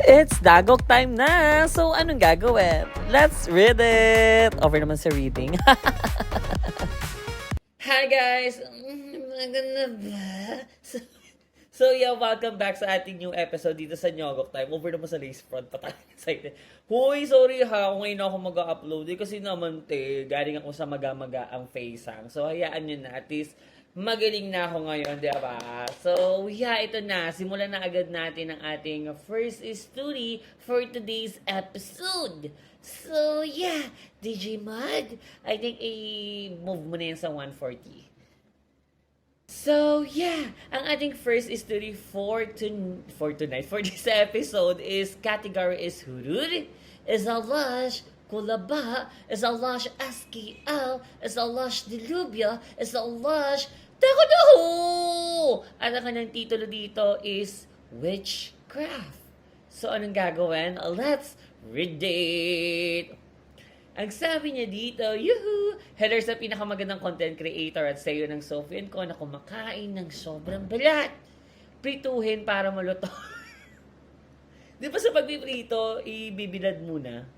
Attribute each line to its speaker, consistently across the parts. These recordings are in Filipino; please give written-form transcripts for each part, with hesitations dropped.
Speaker 1: It's dagok time na! So, anong gagawin? Let's read it! Over naman sa reading. Hi guys! Maganda ba? So yeah, welcome back sa ating new episode dito sa Nyogok Time. Over naman sa lace front pa tayo excited. Huy, sorry ha, kung ngayon ako mag-upload kasi naman galing ako sa maga-maga ang facehang. So hayaan nyo na, at least magaling na ako ngayon, di ba? So yeah, ito na. Simulan na agad natin ang ating first story for today's episode. So yeah, DJ Mud, I think i-move mo na yan sa 140. So, yeah, ang ating first story for tonight, for this episode is category is hurur, is a lush, kulaba, is a lush SKL, is a lush dilubya, is a lush takodaho! At ang kanyang titulo dito is Witchcraft. So, anong gagawin? Let's read it! Ang sabi niya dito, yuhu! Header sa pinakamagandang content creator at sayo ng Sofian ko na kumakain ng sobrang balat. Prituhin para maluto. Di ba sa pagpiprito, ibibilad muna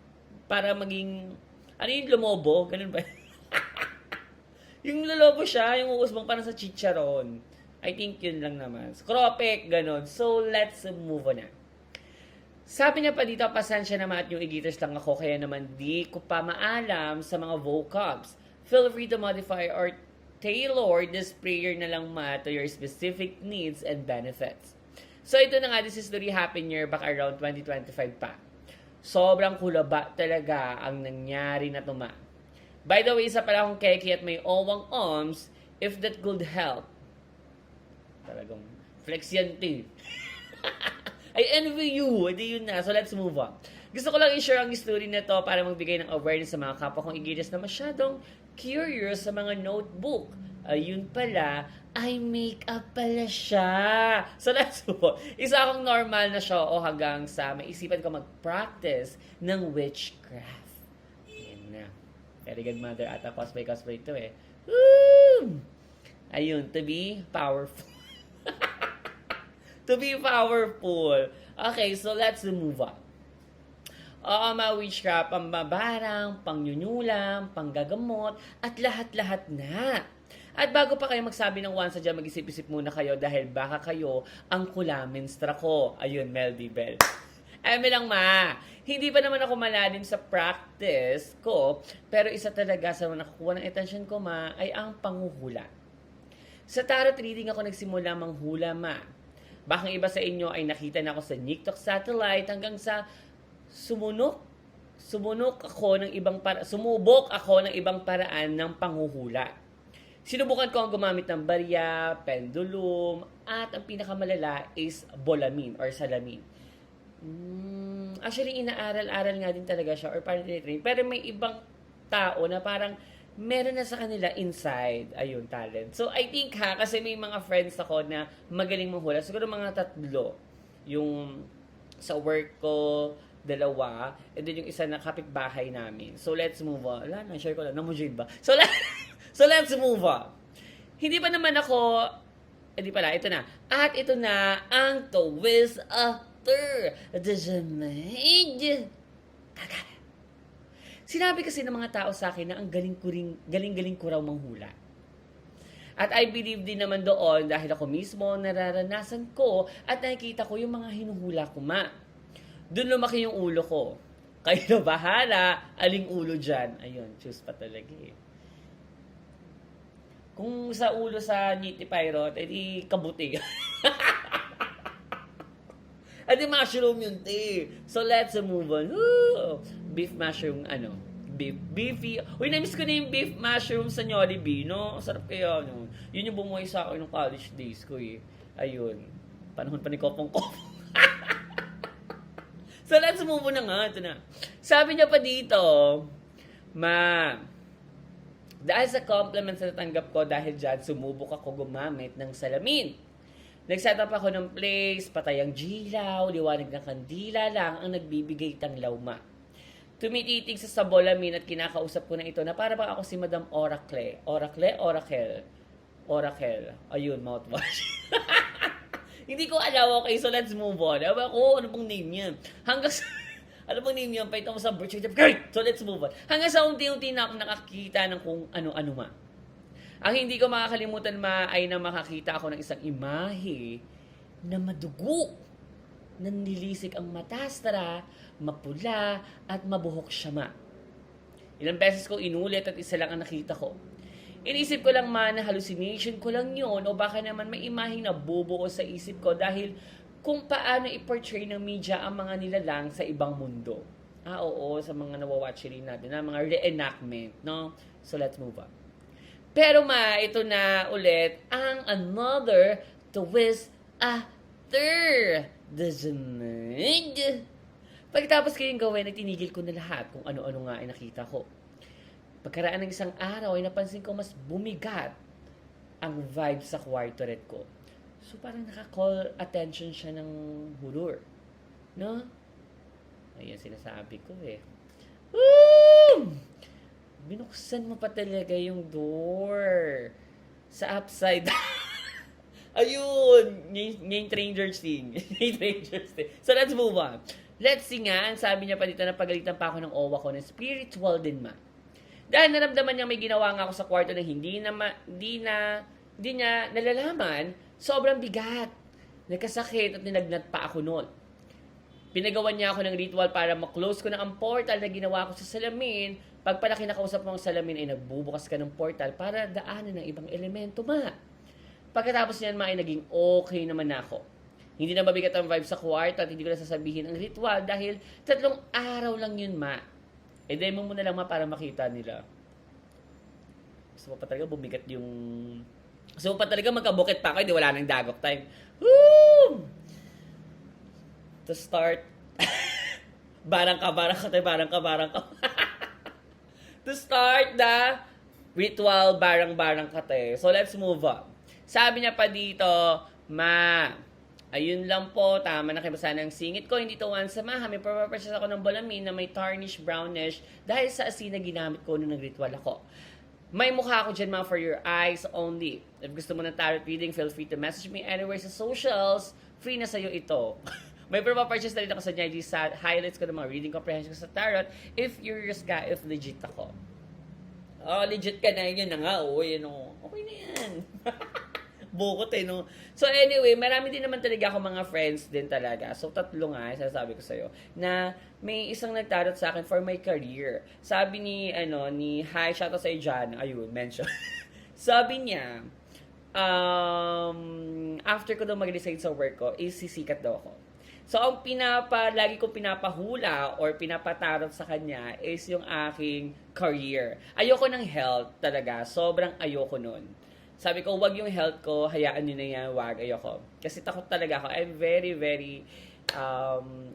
Speaker 1: para maging, ano yung lumobo? Ganun ba? Yung lulobo siya, yung uusbang parang sa chicharon. I think yun lang naman. Skropek, ganun. So, let's move on na. Sabi niya pa dito, pasensya naman at yung editors lang ako, kaya naman di ko pa maalam sa mga vocabs. Feel free to modify or tailor this prayer na lang to your specific needs and benefits. So ito na nga, this is the happen year back around 2025 pa. Sobrang kulaba talaga ang nangyari na tuma. By the way, isa pala akong keki at may owang oms, if that could help. Talagang flex yan, I envy you. Hindi yun na. So, let's move on. Gusto ko lang i-share ang story na to para magbigay ng awareness sa mga kapwa kong igiris na masyadong curious sa mga notebook. Ayun pala, ay make-up pala siya. So, let's move on. Isa akong normal na show o hanggang sa maisipan ko mag-practice ng witchcraft. Ayan na. Very good, mother. At cosplay ito Woo! Ayun, to be powerful. To be powerful. Okay, so let's move on. Mga witchcraft, pambabarang, pangnyunyulam, panggagamot, at lahat-lahat na. At bago pa kayo magsabi ng once dyan, mag-isip-isip muna kayo dahil baka kayo ang kulamenstra ko. Ayun, Meldy Bell. Lang hindi pa naman ako malalim sa practice ko, pero isa talaga sa mga nakukuha ng attention ko ay ang panguhula. Sa tarot reading ako nagsimula manghula Baka iba sa inyo ay nakita na ako sa TikTok satellite hanggang sa sumubok ako ng ibang paraan ng panghuhula. Sinubukan ko ang gumamit ng barya, pendulum, at ang pinakamalala is bolamin or salamin. Actually, inaaral-aral nga din talaga siya or parang tinitrain. Pero may ibang tao na parang meron na sa kanila inside, talent. So, I think kasi may mga friends ako na magaling manghula. Siguro mga 3. Yung sa work ko, 2. And then yung isa na kapitbahay namin. So, let's move on. Wala na, share ko lang. Namujid ba? So, let's move on. Hindi pa naman ako, hindi pala, ito na. At ito na ang twist after the Jamaica. Sinabi kasi ng mga tao sa akin na ang galing-galing ko raw manghula. At I believe din naman doon dahil ako mismo nararanasan ko at nakikita ko yung mga hinuhula ko Doon lumaki yung ulo ko. Kayo na bahala, aling ulo dyan. Ayun, choose pa talaga Kung sa ulo sa Niti Pirate, edi kabuti. At yung mushroom yun, So, let's move on. Woo! Beef mushroom, beefy. Uy, na-miss ko na yung beef mushroom sa Jollibee, no? Sarap kaya, no? Yun yung bumuhay sa akin ng college days ko, Ayun. Panahon pa ni Kopong-Kopong. So, let's move on na nga. Ito na. Sabi niya pa dito, dahil sa compliments na natanggap ko dahil dyan, sumubok ako gumamit ng salamin. Nag-set up ako ng place, patay ang gilaw, liwanag ng kandila lang ang nagbibigay tanglaw Tumititig sa sabolamin at kinakausap ko na ito na para bang ako si Madam Oracle. Oracle? Oracle. Ayun, mouthwash. Hindi ko alam, okay, so let's move on. Ewan ko, ano pong name yan? Hanggang sa, ano pong name yan? Paita mo sa birth certificate. Great! So let's move on. Hanggang sa unti-unti na ako nakakita ng kung ano-ano ma. Ang hindi ko makakalimutan ma ay na makakita ako ng isang imahe na madugo. Nanlilisik ang matastra, mapula, at mabuhok siya ma. Ilang beses ko inulit at isa lang ang nakita ko. Inisip ko lang man na hallucination ko lang yun o baka naman may imaheng nabubuo sa isip ko dahil kung paano i-portray ng media ang mga nilalang sa ibang mundo. Oo, sa mga nawawatch rin natin, na mga reenactment, no? So, let's move on. Pero ma, ito na ulit ang another twist after the Zunod. Pagkatapos ko yung gawin, ay tinigil ko na lahat kung ano-ano nga ay nakita ko. Pagkaraan ng isang araw, ay napansin ko mas bumigat ang vibe sa kwarto red ko. So, parang naka-call attention siya ng hulur. No? Ayan, sinasabi ko eh. Woo! Binuksan mo pa talaga yung door. Sa upside. Ayun! Yung Stranger Things. So, let's move on. Let's see nga, ang sabi niya pa dito na pagalitan pa ako ng owa ko na spiritual din ma. Dahil naramdaman niya may ginawa nga ako sa kwarto na hindi niya nalalaman, sobrang bigat. Nagkasakit at ninagnat pa ako noon. Pinagawan niya ako ng ritual para ma-close ko na ang portal na ginawa ko sa salamin. Pag pala kinakausap mo ang salamin ay nagbubukas ka ng portal para daanan ng ibang elemento ma. Pagkatapos niyan ma ay naging okay naman ako. Hindi na mabigat ang vibe sa kwarto at hindi ko na sasabihin ang ritual dahil 3 araw lang yun ma. Demo mo na lang ma para makita nila. Gusto mo pa talaga bumigat yung... Gusto mo pa talaga magkabukit pa ako, hindi wala nang dagok time. Woo! To start... barang ka. To start the ritual, barang ka te. So let's move on. Sabi niya pa dito, ma... Ayun lang po, tama na kayo sana ang singit ko. Hindi to once samahan. May purpose ako ng balamin na may tarnish brownish dahil sa asin na ginamit ko nung nag-ritual ako. May mukha ako dyan mga for your eyes only. If gusto mo ng tarot reading, feel free to message me anywhere sa socials. Free na sa'yo ito. May purchase na rin ako sa IG sa highlights ko ng mga reading comprehension ko sa tarot. If curious ka, if legit ako. Oh, legit ka na yun na nga. Oh, yun o. Okay na yan. Bukot eh, no? So anyway, marami din naman talaga ako mga friends din talaga. So 3 nga, sasabi ko sa'yo, na may isang nagtarot sa akin for my career. Sabi ni hi, shoutout sa Jan, ayun, mention. Sabi niya, after ko daw mag-resign sa work ko, is sisikat daw ako. So ang lagi ko pinapahula or pinapatarot sa kanya is yung aking career. Ayoko ng health talaga, sobrang ayoko nun. Sabi ko, wag yung health ko, hayaan nyo na yan, wag, ayoko. Kasi takot talaga ako. I'm very, very,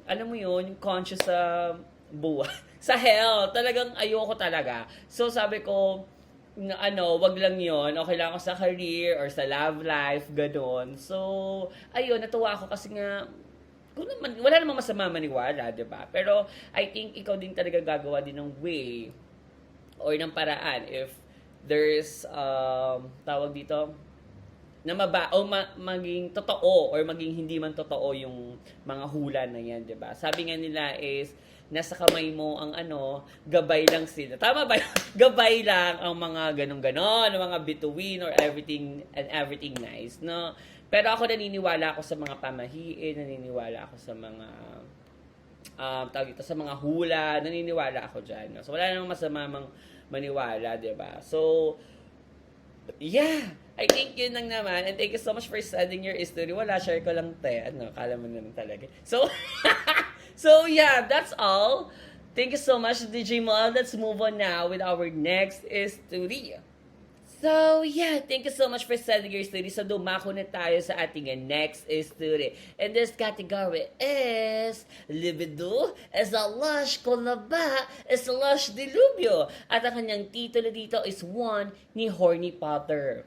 Speaker 1: alam mo yun, yung conscious sa buhay. Sa health, talagang ayoko talaga. So sabi ko, wag lang yun, okay lang ako sa career or sa love life, gano'n. So, ayun, natuwa ako kasi nga, wala namang masama maniwala, diba? Pero, I think ikaw din talaga gagawa din ng way or ng paraan if there's tawag dito na maging totoo or maging hindi man totoo yung mga hula na yan, 'di ba? Sabi nga nila is nasa kamay mo ang gabay lang sila. Tama ba? Gabay lang ang mga ganun-ganon, mga bituin or everything nice, no? Pero ako naniniwala ako sa mga pamahiin, naniniwala ako sa mga tawag dito, sa mga hula, naniniwala ako diyan. No? So wala namang masama maniwala, diba? So, yeah, I think yun lang naman. And thank you so much for sending your story. Wala, share ko lang te. Kala mo naman talaga. So, so yeah, that's all. Thank you so much, DJ Mal. Let's move on now with our next story. So, yeah, thank you so much for sending your story. So, dumako na tayo sa ating next story. And this category is Libido is a lush kolaba is a lush dilubyo. At ang kanyang titulo dito is One ni Horny Potter.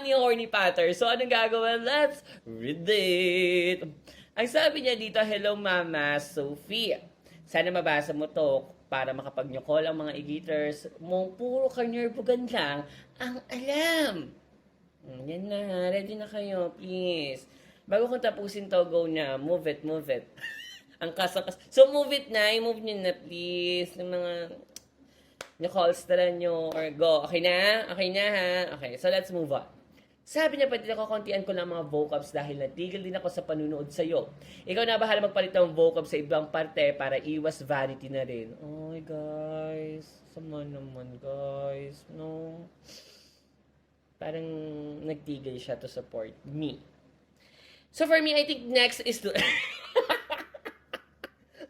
Speaker 1: Ni Horny Potter. So, anong gagawin? Let's read it. Ang sabi niya dito, hello Mama Sophie. Sana mabasa mo to para makapag-nyokol ang mga igiters mong puro ka-nerbugan lang ang alam. Yan na, ready na kayo, please. Bago kong tapusin to, go na. Move it, move it. Ang kas. So, move it na. I-move nyo na, please. Ng mga calls tala nyo or go. Okay na? Okay na, ha? Okay, so let's move on. Sabi niya, pati nakukuntian ko lang mga vocabs dahil natigil din ako sa panunood sa'yo. Ikaw na bahala magpalit ng vocabs sa ibang parte para iwas vanity na rin. Ay, guys. Sama naman, guys. No. Parang nagtigil siya to support me. So for me, I think next is to...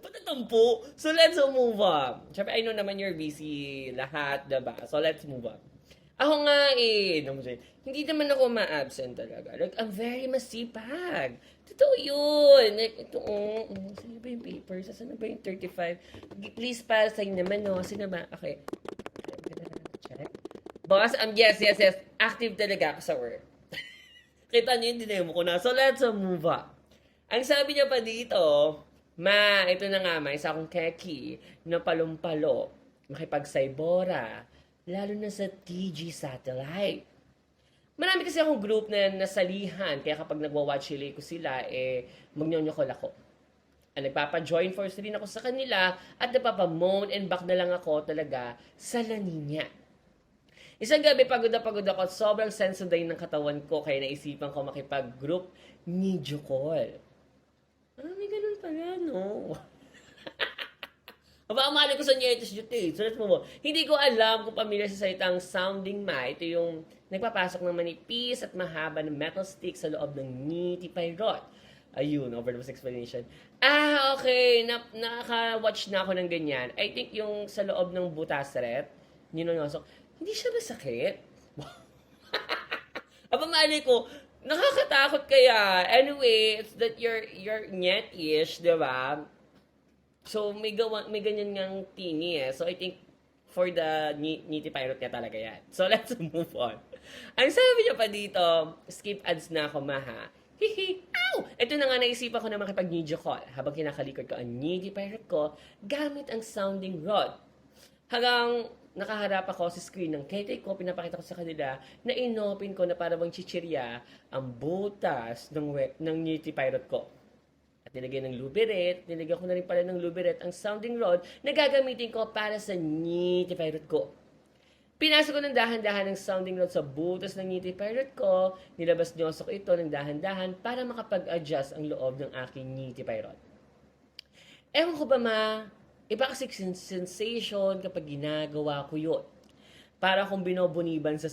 Speaker 1: Patatampo. So let's move on. Siyempre, I know naman you're busy lahat, diba? So let's move on. Ako nga hindi naman ako ma-absent talaga. Like, I'm very masipag. Totoo yun. Like, ito, saan ba yung papers? Saan ba yung 35? Please, para sa'yo naman, no? Sino ba? Okay. Check. Boss, yes. Active talaga ako sa work. Kita niyo yung dinemo ko na. So, let's move on. Ang sabi niya pa dito, ito na nga, isa akong keki na palumpalo, makipagsaybora, lalo na sa TG Satellite. Marami kasi akong group na nasalihan, kaya kapag nagwa-watch ko sila, magnyonyokol ako. Nagpapa-join force rin ako sa kanila at napapa-moan and back na lang ako talaga sa laninya. Isang gabi, pagod ako at sobrang sensitive ng katawan ko kaya naisipan ko makipag-group video call. May ganun pala, no? Aba, amali ko sa Nietes Duty. So, let's move on. Hindi ko alam kung pamilyar sa salitang sounding ma. Ito yung nagpapasok ng manipis at mahaba ng metal stick sa loob ng niti pyrote. Ayun, overdose explanation. Okay. Nakaka-watch na ako ng ganyan. I think yung sa loob ng butasret, ninosok, hindi siya masakit. Aba, mali ko, nakakatakot kaya. Anyway, it's that you're nyet-ish, diba? So, may ganyan ngang tini So, I think for the niti pyrote niya talaga yan. So, let's move on. Ang sabi niya pa dito, skip ads na ako, maha. Hihi! Ow! Ito na nga, naisipan ko na makipag-video call habang kinakalikod ko ang niti pyrote ko gamit ang sounding rod. Hanggang nakaharap ako sa screen ng ketay ko, pinapakita ko sa kanila na inopin ko na para bang chichirya ang butas ng niti pyrote ko. At nilagyan ng lubriret, nilagyan ko na rin pala ng lubriret ang sounding rod na gagamitin ko para sa niti pyrote ko. Pinasok ko ng dahan-dahan ng sounding rod sa butas ng niti pyrote ko, nilabas niyosok ito ng dahan-dahan para makapag-adjust ang loob ng aking niti pyrote. Ewan ko ba iba kasi sensation kapag ginagawa ko yun. Para akong binobuniban sa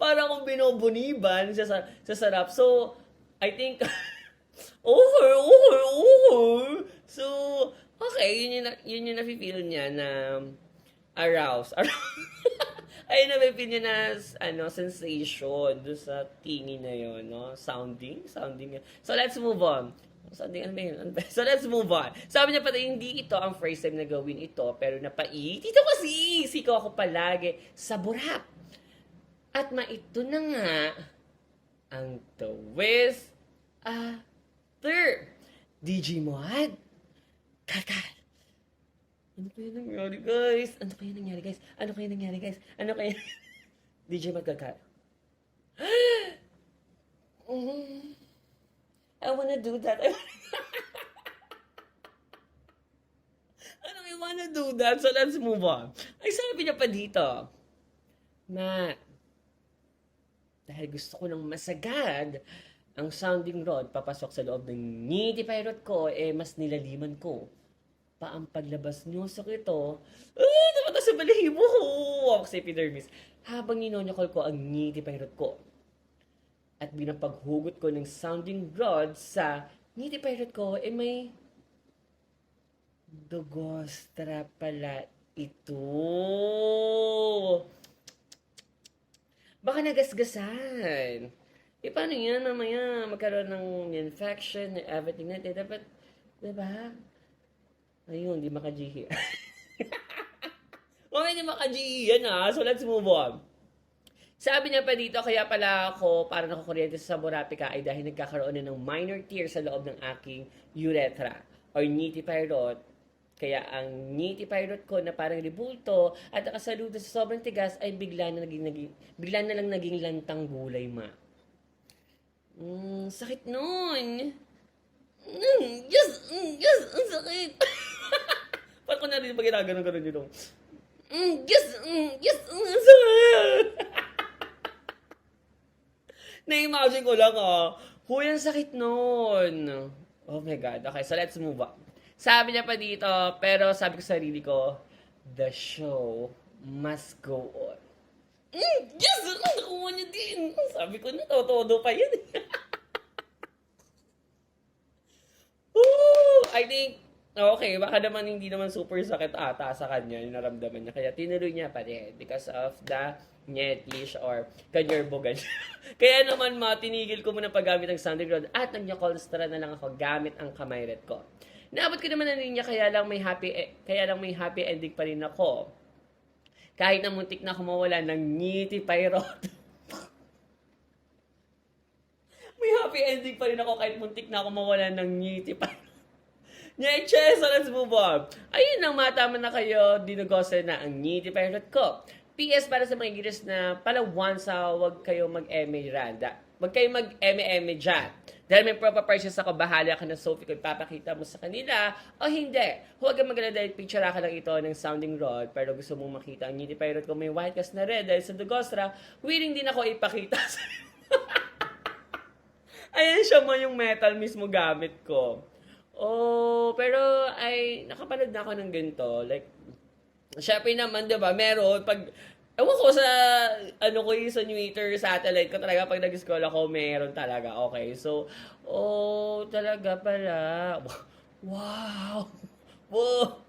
Speaker 1: para akong binobuniban sa sarap. So, I think, So, okay, yun yung nafe-feel niya na aroused. Ayun na may niya na, sensation doon sa tingi na yun, no? Sounding. So, let's move on. Sounding, ano ba yun? So, let's move on. Sabi niya pati, hindi ito ang first time na gawin ito, pero dito kasi, sikaw ako palagi sa burap. At ito na nga ang twist after. DJ Mod, kakal. Ano kaya nangyari, guys? DJ Mod, kakal. I wanna do that. I wanna do that. So, let's move on. Ay, sabi niya pa dito, dahil gusto ko ng masagad ang sounding rod papasok sa loob ng niti pyrote ko, mas nilaliman ko pa ang paglabas nyosok ito. Naman sa balahibo ko. Ako sa epidermis. Habang ninonyokol ko ang niti pyrote ko. At bilang paghugot ko ng sounding rod sa niti pyrote ko, may dugostra pala ito. Baka nagasgasan. Paano yan? Mamaya magkaroon ng infection, everything natin. Dapat, diba? Ayun, di maka-GE. Mamaya di maka-GE yan So, let's move on. Sabi niya pa dito, kaya pala ako para nakukuryente sa Borapika ay dahil nagkakaroon na ng minor tear sa loob ng aking urethra or niti pyrote. Kaya ang ngiti pirate ko na parang ribulto at nakasaludo sa sobrang tigas ay bigla na lang naging lantang gulay, ma. Sakit nun. Yes, ang sakit. Parang ko na rin pag ginaganon-ganon yun. Yes, ang sakit. Na-imagine ko lang, huy, ang sakit nun. Oh my God. Okay, so let's move on. Sabi niya pa dito, pero sabi ko sa sarili ko, the show must go on. Yes! Nakuha niya din. Sabi ko na, todo pa yun. I think, okay, baka naman hindi naman super sakit ata sa kanya yung naramdaman niya. Kaya tinuloy niya pa rin because of the nyetish or kanyarbogan. Kaya naman tinigil ko muna paggamit ng sounding rod at nagnya-colstra na lang ako gamit ang kamayret ko. Naabot ko naman na linya kaya lang may happy ending pa rin ako. Kahit na muntik na kumawala ng ngiti pirot. May happy ending pa rin ako kahit muntik na ako mawala ng ngiti pirot. Nyeche, so let's move on. Ayun lang, matama na kayo. Dinugose na ang ngiti pirot ko. PS para sa mga giris na palawan sa wag kayo mag-eme randa. Wag kayo mag-eme dyan. Dahil may proper purchase ako, bahala ka na Sophie kung papakita mo sa kanila o hindi. Huwag kang magalala dahil picture ka lang ito ng sounding rod pero gusto mong makita ang ngiti pirate ko may white cast na red dahil sa Dugostra, willing din ako ipakita sa Ayan siya mo yung metal mismo gamit ko. Oh, pero ay nakapanood na ako ng ganito. Like, syempre naman, di ba, meron, ewan ko sa, ko yung sa New Eater satellite ko talaga, pag nag-scroll ako, meron talaga, okay. So, talaga pala. Wow! Wow!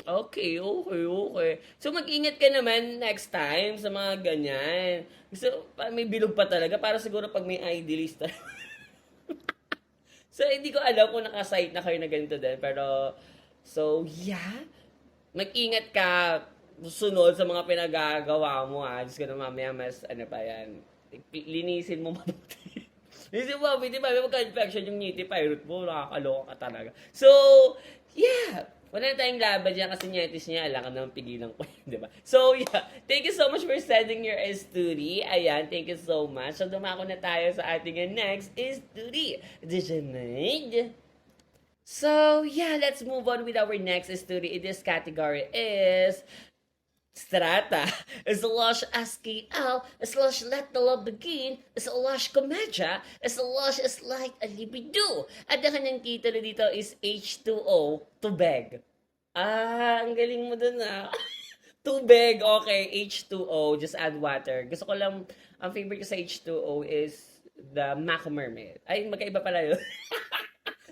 Speaker 1: Okay. So, mag-ingat ka naman next time sa mga ganyan. Gusto, may bilog pa talaga, para siguro pag may ID list So, hindi ko alam kung nakasite na kayo na ganito din. Pero, so, yeah. Mag-ingat ka sunod sa mga pinagagawa mo, ha. Diyos ko na mamaya mas, pa yan. Linisin mo mabuti. Linisin mo mabuti, ba? May magka-infection yung ngiti pirate mo. Nakakaloka ka talaga. So, yeah. Wala na tayong laban dyan kasi nyetis niya. Alam ka naman pigilan ko yun, di ba? So, yeah. Thank you so much for sending your story. Ayan, thank you so much. So, dumako na tayo sa ating next story. Diyan. So, yeah, let's move on with our next story. In this category is Strata, slash SKL, slash Let the Love Begin, slash Komedya, slash is like a libido. At ang kanyang titulo dito is H2O, Tubig. Ang galing mo dun Tubig, okay, H2O, just add water. Gusto ko lang, ang favorite ko sa H2O is the Mako Mermaid. Ay, magkaiba pala yun.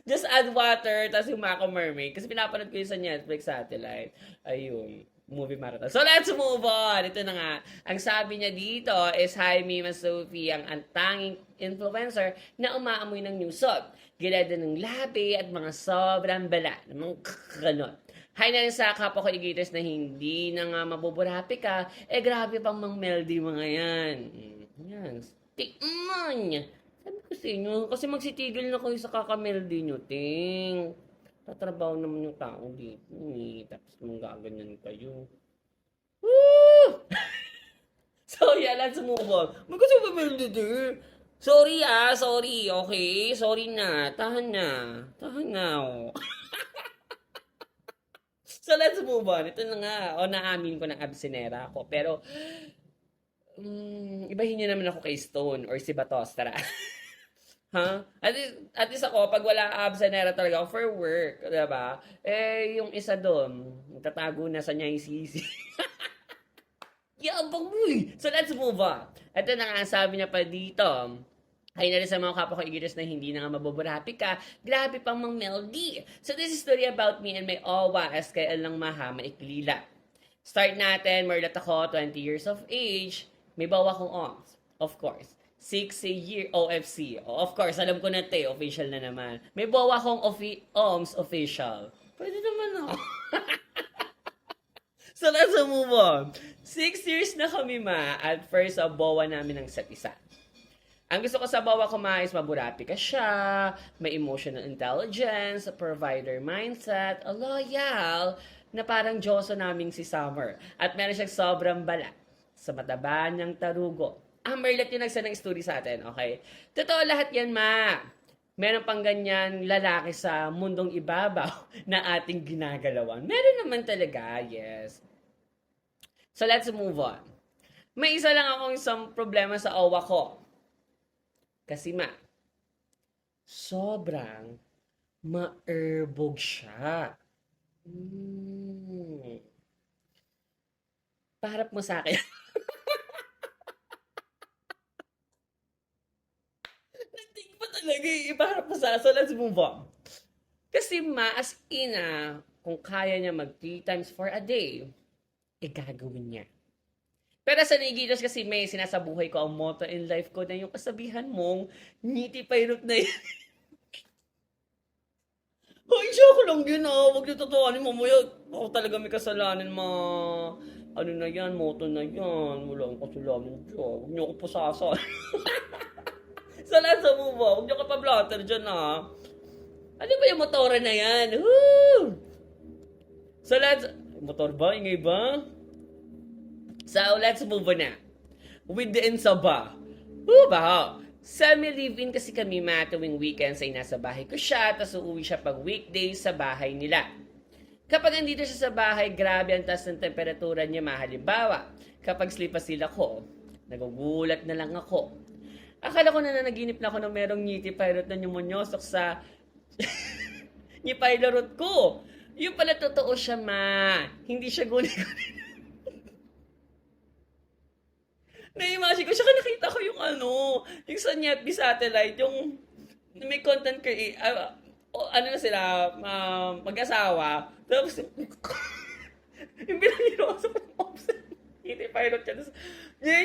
Speaker 1: Just add water, tapos yung Mako Mermaid. Kasi pinapanood ko yun sa Netflix satellite. Ayun. Movie marathon. So, let's move on. Ito na nga. Ang sabi niya dito is, hi, Mima Sophie, ang antanging influencer na umaamoy ng newsod. Gilada ng labi at mga sobrang bala. Namang ganon. Hi na rin sa kapwa ko igitas na hindi na nga mabuburapi ka. Grabe pang mang melody mga yan. Yan. Tikman. Sabi ko sa inyo, kasi magsitigil na kayo sa kakamelody nyo, ting. Tatrabaho naman yung tao dito. Tapos naman gaganyan kayo. Woo! So, yeah, let's move on. Magkasi ba melody dir? Sorry, okay? Sorry na. Tahan na, So, let's move on. Ito na nga. Naamin ko ng absinera ako. Pero, ibahin niyo naman ako kay Stone or si Batos. Tara. Ha? At least ako, pag wala absinera talaga ako for work. Diba? Yung isa doon, tatago na sa niya yung sisi. Yabang mo eh. So, let's move on. Ito na nga, sabi niya pa dito. Ay na rin sa mga kapwa ko igiris na hindi na nga mabuburapi ka, grabe pang mang melody. So this is story about me and my owa as kay lang maha maiklila. Start natin, marlat ako, 20 years of age, may bawa kong OMS, of course. 6-year OFC, of course, alam ko na official na naman. May bawa kong OMS official. Pwede naman So let's move on. 6 years na kami at first bawa namin ng isa't isa.
Speaker 2: Ang gusto ko sa bawa ko ma is maburapi ka siya, may emotional intelligence, provider mindset, a loyal, na parang Diyoso naming si Summer. At meron siyang sobrang balat sa mataba niyang tarugo. Merlet yung nagsend ng story sa atin, okay? Totoo lahat yan, ma. Meron pang ganyan lalaki sa mundong ibabaw na ating ginagalawan. Meron naman talaga, yes. So let's move on. May isa lang akong isang problema sa awa ko. Kasi ma, sobrang ma-erbog siya. Paharap mo sa akin. Nagting pa talaga eh. Ipaharap mo sa akin. So let's move on. Kasi ma, as ina, kung kaya niya mag 3 times for a day, gagawin niya. Pero sa Nigilos kasi may sinasabuhay ko ang motto in life ko na yung kasabihan mong ngiti pairot na yan. Ay, joke lang yun ah. Huwag niyo totoonin mamaya. Ako talaga may kasalanan ano na yan, motto na yan. Wala akong kasalanan dyan. Huwag niyo ako pasasan. Sa lahat sa move, huwag niyo ka pa-blatter dyan ah. Ano ba yung motora na yan? Woo! So motor ba? Ingay ba? So let's move on na. With the insaba. Woo ba? Semi-live-in kasi kami ma tuwing weekends ay nasa bahay ko siya, tapos uuwi siya pag weekdays sa bahay nila. Kapag nandito siya sa bahay, grabe ang taas ng temperatura niya halimbawa. Kapag slipa-sila ko, nagugulat na lang ako. Akala ko na nanaginip na ako ng merong ngiti pilot na nyumonyosok sa ngipilot ko. Yung pala totoo siya ma. Hindi siya guni-guni. Na-imagine ko siya, nakita ko yung yung sa Nyepi satellite, yung may content creator, ano na sila, mag-asawa, tapos yung binangirosa ko ng offset, hindi pilot siya, tapos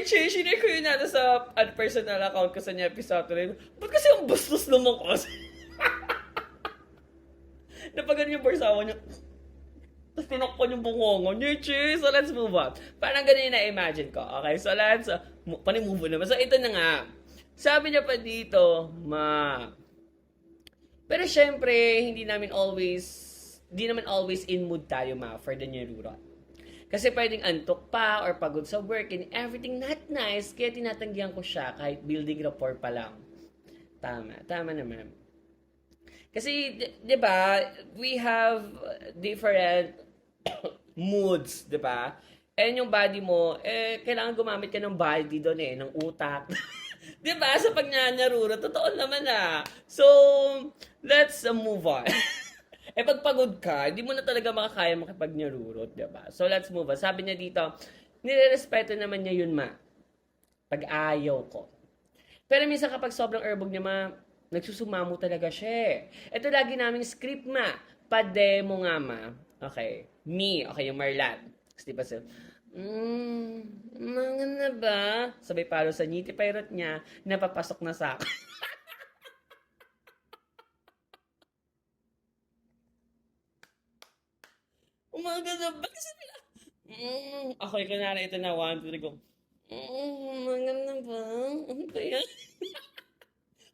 Speaker 2: sinare ko yun natin sa personal account ko sa Nyepi satellite, ba't kasi ang bastos naman ko kasi? Napagano yung barsawa niya, tapos tinakpan yung bungongo. Nietzsche! So, let's move on. Parang ganun yung na-imagine ko. Okay? So, move on naman. So, ito na nga. Sabi niya pa dito, pero syempre, hindi naman always in mood tayo, ma, for the new rurot. Kasi pwedeng antok pa or pagod sa work and everything not nice, kaya tinatanggihan ko siya kahit building rapport pa lang. Tama naman. Kasi, di ba, we have different moods, di ba? And yung body mo, kailangan gumamit ka ng body doon ng utak. Di ba? Sa pagnanaruro, totoo naman ah. So, let's move on. Pag pagod ka, hindi mo na talaga makakaya makipagnarurot, di ba? So, let's move on. Sabi niya dito, nirerespeto naman niya yun, ma. Pag ayaw ko. Pero minsan kapag sobrang erbog niya, ma, nagsusumamo talaga siya. Ito lagi naming script, ma. Pa-demo nga, ma. Okay. Okay, yung Marlat. Kasi diba siya, mga na ba? Sabay palo sa ngiti pairot niya, napapasok na sa akin. Umaga na ba? Kasi okay, kunwari ito na, 1, 2, 3, go. Mga na ba? Ano ba yan?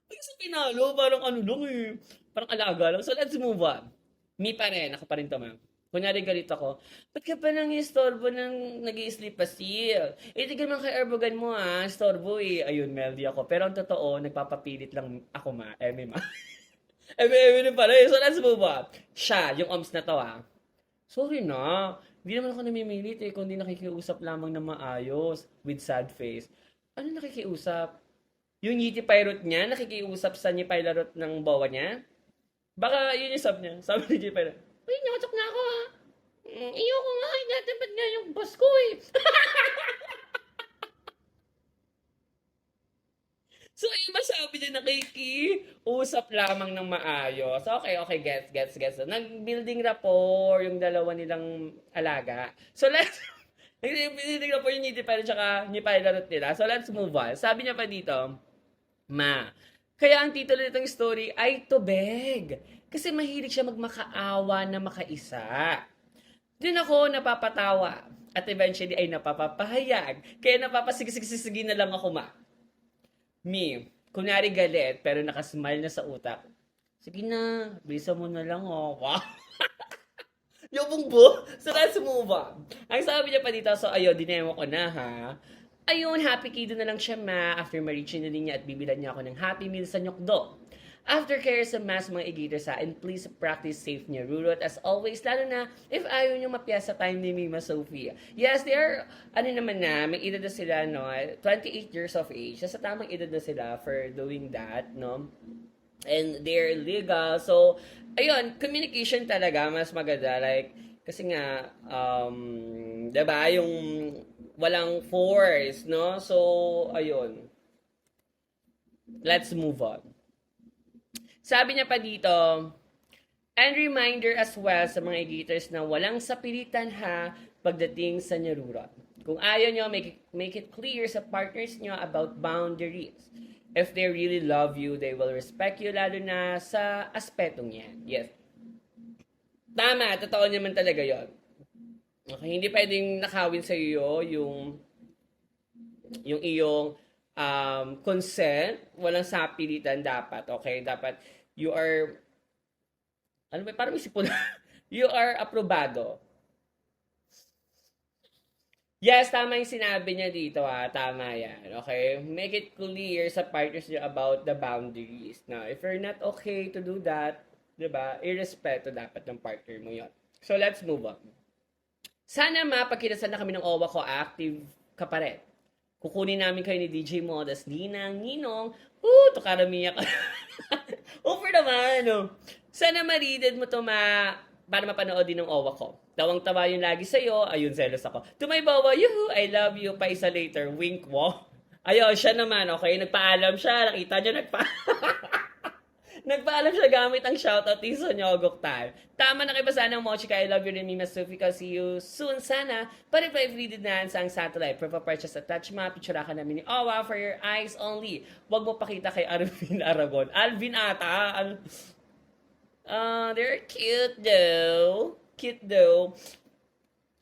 Speaker 2: Kasi pinalo, parang lang eh. Parang alaga lang. So, let's move on. Me pa rin. Ako pa rin to, ma'am. Kunyari galit ako, ba't ka pa nang istorbo nang nag-i-sleep pasil? Tigil man kay Erbogan mo istorbo eh. Ayun, Meldy ako. Pero ang totoo, nagpapapilit lang ako ma. Ma. Eme na pala eh. So let's move on. Siya, yung oms na to Sorry na. Hindi naman ako namimilit eh, kundi nakikiusap lamang na maayos with sad face. Ano nakikiusap? Yung ngiti pirate niya, nakikiusap sa ngipilot ng bawa niya? Baka yun yung sabi niya. Sabi ni ngipilot, uy, nakatok na ako Iyoko nga, dapat nga yung boss ko eh. So, yung masabi niya nakikiusap lamang ng maayos. Okay, gets. Nag-building rapport yung dalawa nilang alaga. So, nag-building rapport yung ngiti-pilot tsaka ngipilot nila. So, let's move on. Sabi niya pa dito, ma, kaya ang titulo nitong story ay Tubeg. Kasi mahilig siya magmakaawa na makaisa. Doon ako napapatawa. At eventually ay napapapahayag. Kaya napapasigisigi na lang ako, ma. Me, Kunyari galit, pero nakasmile na sa utak. Sige na, bisa mo na lang, oh. Wow. Yung bungbo. So, let's move on. Ang sabi niya pa dito, so, ayun, dinemo ko na, ha. Ayun, happy kiddo na lang siya, ma. After ma-reach na niya at bibilan niya ako ng Happy Meal sa Nyokdo. After care sa mas mga igaters sa, and please practice safe niya rurot as always, lalo na if ayaw niyo mapiyasa time ni Mima Sophia. Yes, they are, ano naman na, may edad na sila, no, 28 years of age. Sa tamang edad na sila for doing that, no, and they're legal. So, ayun, communication talaga, mas maganda, like, kasi nga, diba, yung walang force, no, so, ayun, let's move on. Sabi niya pa dito, and reminder as well sa mga editors na walang sapilitan ha pagdating sa nyarurot. Kung ayaw nyo, make it clear sa partners nyo about boundaries. If they really love you, they will respect you, lalo na sa aspetong yan. Yes. Tama, totoo naman talaga yon. Okay, hindi pwedeng nakawin sa iyo yung iyong consent, walang sapilitan dapat, okay? Dapat, you are, ano ba, parang isipon, you are aprobado. Yes, tama yung sinabi niya dito, ha? Tama yan, okay? Make it clear sa partners niyo about the boundaries. Now, if you're not okay to do that, diba, irrespeto dapat ng partner mo yon. So, let's move on. Sana mapagkinasan na kami ng OWA ko, active ka pa rin. Kukunin namin kayo ni DJ Modas, Ninang, Ninong, tukaramiya ka. Over naman, no? Sana ma-readed mo to, para mapanood din ng OWA ko. Tawang-tawa yung lagi sa'yo, ayun, zealous ako. Tumaybawa, yuhu, I love you, pa isa later, wink mo. Ayun, siya naman, okay, nagpaalam siya, nakita niyo, nagpaalam siya gamit ang shoutout din sa Nyogok Time. Tama na kayo ba sana ng Mochika? I love you rin, Mima Sophie. See you soon sana. But if I've read na sa ang satellite, purchase a touch map, picture ka namin ni Owa for your eyes only. Huwag mo pakita kay Alvin Aragon. Alvin ata. They're cute though. Cute though.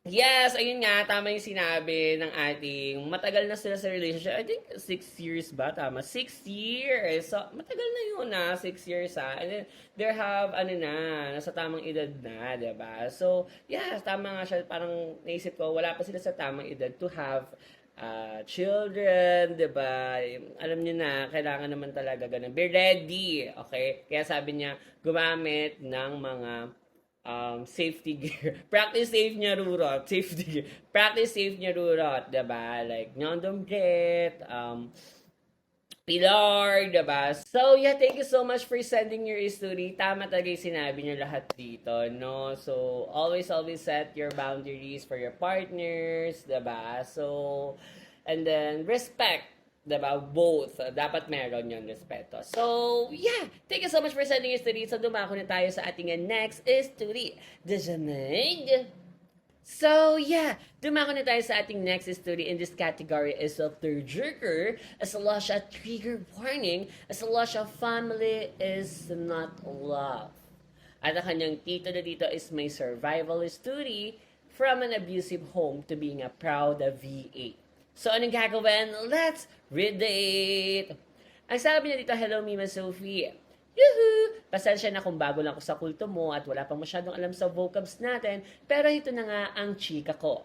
Speaker 2: Yes, ayun nga, tama yung sinabi ng ating, matagal na sila sa relationship. I think 6 years ba? Tama, 6 years. So, matagal na yun 6 years And then, they have, nasa tamang edad na, diba? So, yeah, tama nga siya. Parang naisip ko, wala pa sila sa tamang edad to have children, diba? Alam niyo na, kailangan naman talaga ganun. Be ready, okay? Kaya sabi niya, gumamit ng mga safety gear. Practice safe niya rurot. Safety gear. Practice safe niya rurot. Diba? Like, nyondom jet, pilar, diba? So, yeah, thank you so much for sending your story. Tama talaga yung sinabi niyo lahat dito, no? So, always set your boundaries for your partners, diba? So, and then, respect. Diba? Both. Dapat meron yung respeto. So, yeah. Thank you so much for sending your story. So, dumako na tayo sa ating next story. Dejaneg. So, yeah. Dumako na tayo sa ating next story in this category is of tearjerker, as well as a trigger warning, as well as a family is not love. At ang kanyang tito na dito is may survival story from an abusive home to being a proud V8. So, anong gagawin? Let's read it! Ang sabi niya dito, hello, Mima Sophie. Yuhu! Pasensya na kung bago lang ako sa kulto mo at wala pang masyadong alam sa vocabs natin, pero ito na nga ang chika ko.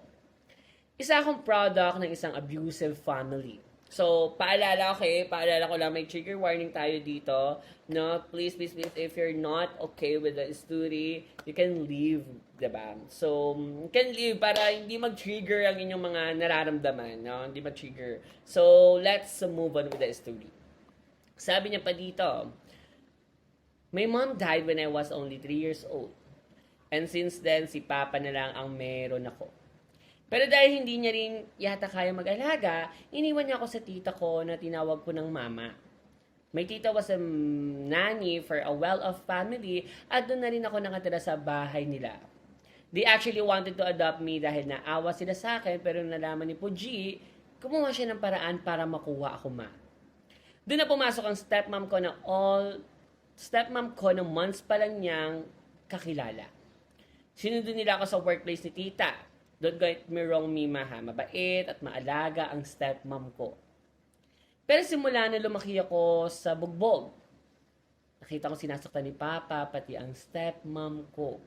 Speaker 2: Isa akong product ng isang abusive family. So, paalala ko lang, may trigger warning tayo dito. No, please, if you're not okay with the story, you can leave, diba? So, you can leave para hindi mag-trigger ang inyong mga nararamdaman, no? Hindi mag-trigger. So, let's move on with the story. Sabi niya pa dito, my mom died when I was only 3 years old. And since then, si Papa na lang ang meron ako. Pero dahil hindi niya rin yata kaya mag-alaga, iniwan niya ako sa tita ko na tinawag ko ng mama. My tita was a nanny for a well-off family at doon na rin ako nakatira sa bahay nila. They actually wanted to adopt me dahil naawa sila sa akin pero nalaman ni Puji, gumawa siya ng paraan para makuha ako ma. Doon na pumasok ang stepmom ko na months pa lang niyang kakilala. Sinundo nila ako sa workplace ni tita. Don't get me wrong, Mima, ha. Mabait at maalaga ang stepmom ko. Pero simula na lumaki ako sa bugbog, nakita ko sinasaktan ni Papa, pati ang stepmom ko.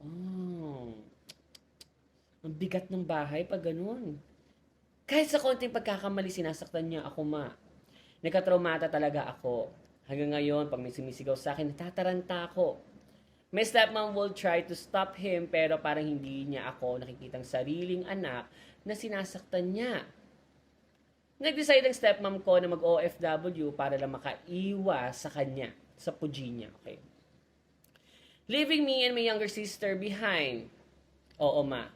Speaker 2: Oh, ang bigat ng bahay pag ganun. Kahit sa konting pagkakamali, sinasaktan niya ako, ma. Nagkatraumata talaga ako. Hanggang ngayon, pag may sumisigaw sa akin, natataranta ako. My stepmom will try to stop him, pero parang hindi niya ako nakikitang sariling anak na sinasaktan niya. Nag-decide ang stepmom ko na mag-OFW para lang makaiwas sa kanya, sa puji niya. Okay. Leaving me and my younger sister behind. Oo, ma.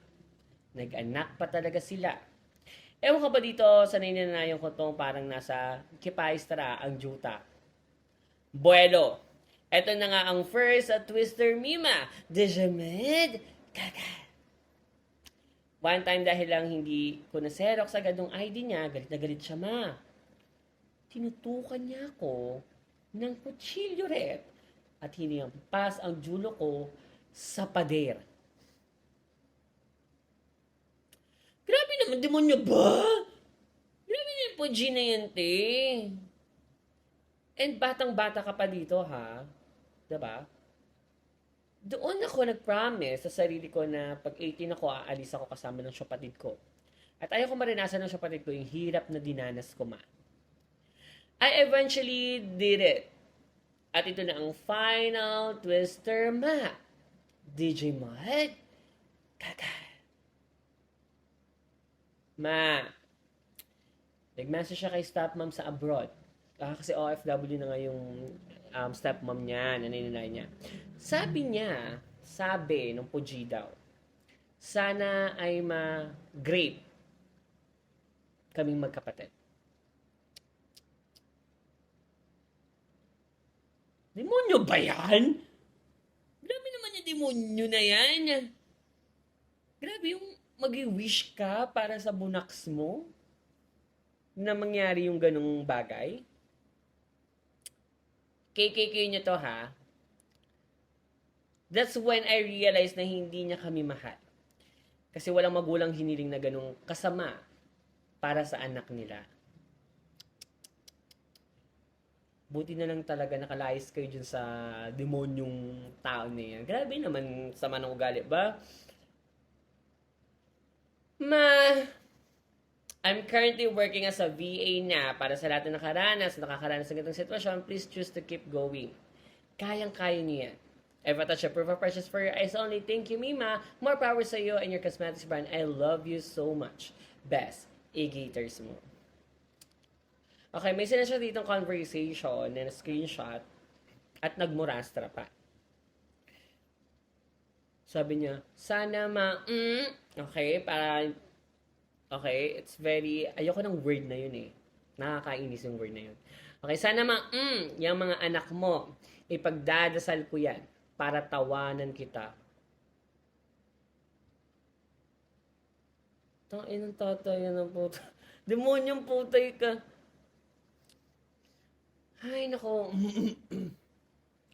Speaker 2: Nag-anak pa talaga sila. Ewan ka ba dito, sanay na yung kotong parang nasa Kipaistra ang juta. Buelo. Ito na nga ang first at Twister Mima. Dejamed. Kaka. One time dahil lang hindi ko na-xerox agad ng ID niya, galit na galit siya, ma. Tinutukan niya ako ng kutsilyo ret at hiniyampas ang julo ko sa pader. Grabe naman, demonyo ba? Grabe na yung puji na yan, te. And batang-bata ka pa dito, ha? Diba? Doon ako nag-promise sa sarili ko na pag 18 ako, aalis ako kasama ng syopatid ko. At ayaw ko marinasan ng syopatid ko yung hirap na dinanas ko, ma. I eventually did it. At ito na ang final twister, ma. DJ Mud, kaka. Ma, nag-message siya kay stepmom sa abroad. Kasi OFW na nga yung stepmom niya, naninay niya. Sabi nung puji daw, sana ay ma-grape kaming magkapatid. Demonyo ba yan? Grabe naman yung demonyo na yan. Grabe yung mag-wish ka para sa bunaks mo na mangyari yung ganung bagay. KKK nyo to, ha? That's when I realized na hindi niya kami mahal. Kasi walang magulang hiniling na ganung kasama para sa anak nila. Buti na lang talaga nakalayas kayo dyan sa demonyong tao na yan. Grabe naman sama ng ugali, ba? Ma, I'm currently working as a VA na para sa lahat na nakakaranas ng ganitong sitwasyon. Please choose to keep going. Kayang-kaya niyo yan. If I touch a proof of precious for your eyes only, thank you, Mima. More power sa iyo and your cosmetics brand. I love you so much. Best, e-gators mo. Okay, may sinasya ditong conversation na screenshot at nagmurastra pa. Sabi niya, sana okay, it's very, ayoko ng word na yun eh. Nakakainis yung word na yun. Okay, sana yung mga anak mo, ipagdadasal ko yan para tawanan kita. Tangin ng tatay, yan ang puta. Demonyong putay ka. Ay, nako.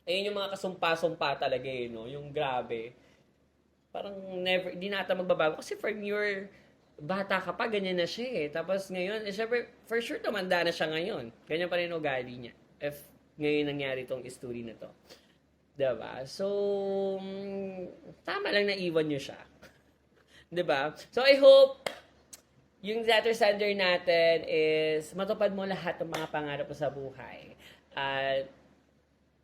Speaker 2: Ayun yung mga kasumpa-sumpa talaga eh, no? Yung grabe. Parang never, di na ata magbabago. Kasi from your bata ka pa, ganyan na siya eh. Tapos ngayon, syempre, for sure, tumanda na siya ngayon. Ganyan pa rin ugali niya. If ngayon nangyari tong story na to. Diba? So, tama lang na iwan niyo siya. Diba? So, I hope yung letter sender natin is matupad mo lahat ng mga pangarap mo sa buhay. At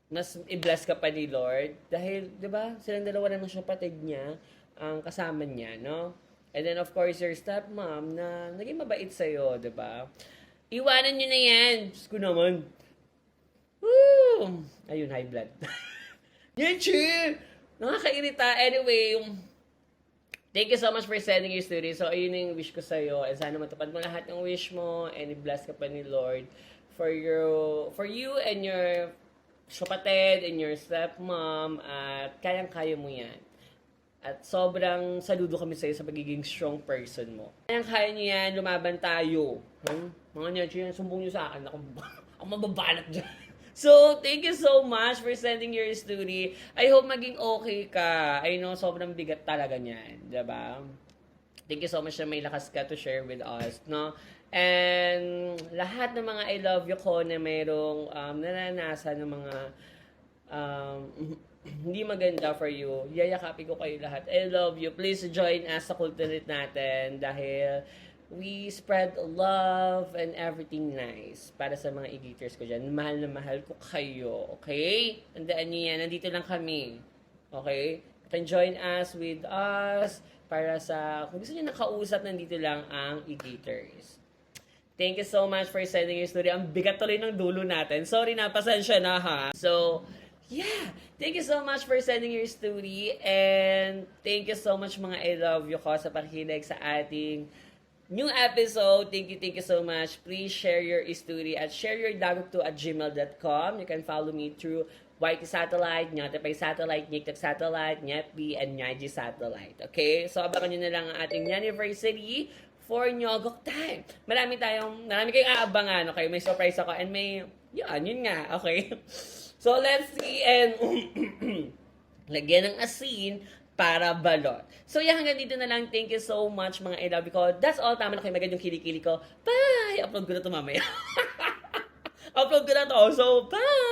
Speaker 2: mas i-bless ka pa ni Lord dahil, di ba, silang dalawa naman siya patid niya, ang kasama niya, no? And then, of course, your stepmom na naging mabait sa'yo, di ba? Iwanan nyo na yan. Diyos ko naman. Woo! Ayun, high blood. Yan, chill! Nakakairita. Anyway, thank you so much for sending your story. So, ayun yung wish ko sa'yo. And sana matupad mo lahat ng wish mo and i-bless ka pa ni Lord for you and your kapatid and your stepmom at kayang-kaya mo yan. At sobrang saludo kami sa'yo sa pagiging strong person mo. Kayang-kaya niyo yan, lumaban tayo. Mga niya, sumbong niyo sa akin. Ako mababanat dyan. So, thank you so much for sending your story. I hope maging okay ka. I know, sobrang bigat talaga niyan. Diba? Thank you so much na may lakas ka to share with us, no? And lahat ng mga I love you ko na mayroong naranasan ng mga um, hindi maganda for you, yayakapin ko kayo lahat. I love you. Please join us sa Kulturit natin dahil we spread love and everything nice para sa mga e-gators ko dyan. Mahal na mahal ko kayo. Okay? Tandaan niyo yan. Nandito lang kami. Okay? You can join us with us para sa, kung gusto niyo nakausap, nandito lang ang e-gators. Thank you so much for sending your story. Ang bigat tuloy ng dulo natin. Sorry na, pasensya na ha. So, yeah. Thank you so much for sending your story. And thank you so much mga I love you ko sa pakikinig sa ating new episode. Thank you so much. Please share your story at shareyourdagok2@gmail.com. You can follow me through YT Satellite, Nyotepay Satellite, Nyiktak Satellite, Nyetb, and Nyaji Satellite. Okay? So, abangan nyo na lang ang ating anniversary for Nyogok Time. Marami kayong aabangan, okay? May surprise ako and may, yun nga, okay? So, let's see and lagyan ng asin para balot. So, hanggang dito na lang. Thank you so much, mga I love you ko. That's all. Tama na kayo magandang kilikili ko. Bye! Upload ko na ito mamaya. Upload ko na to. So, bye!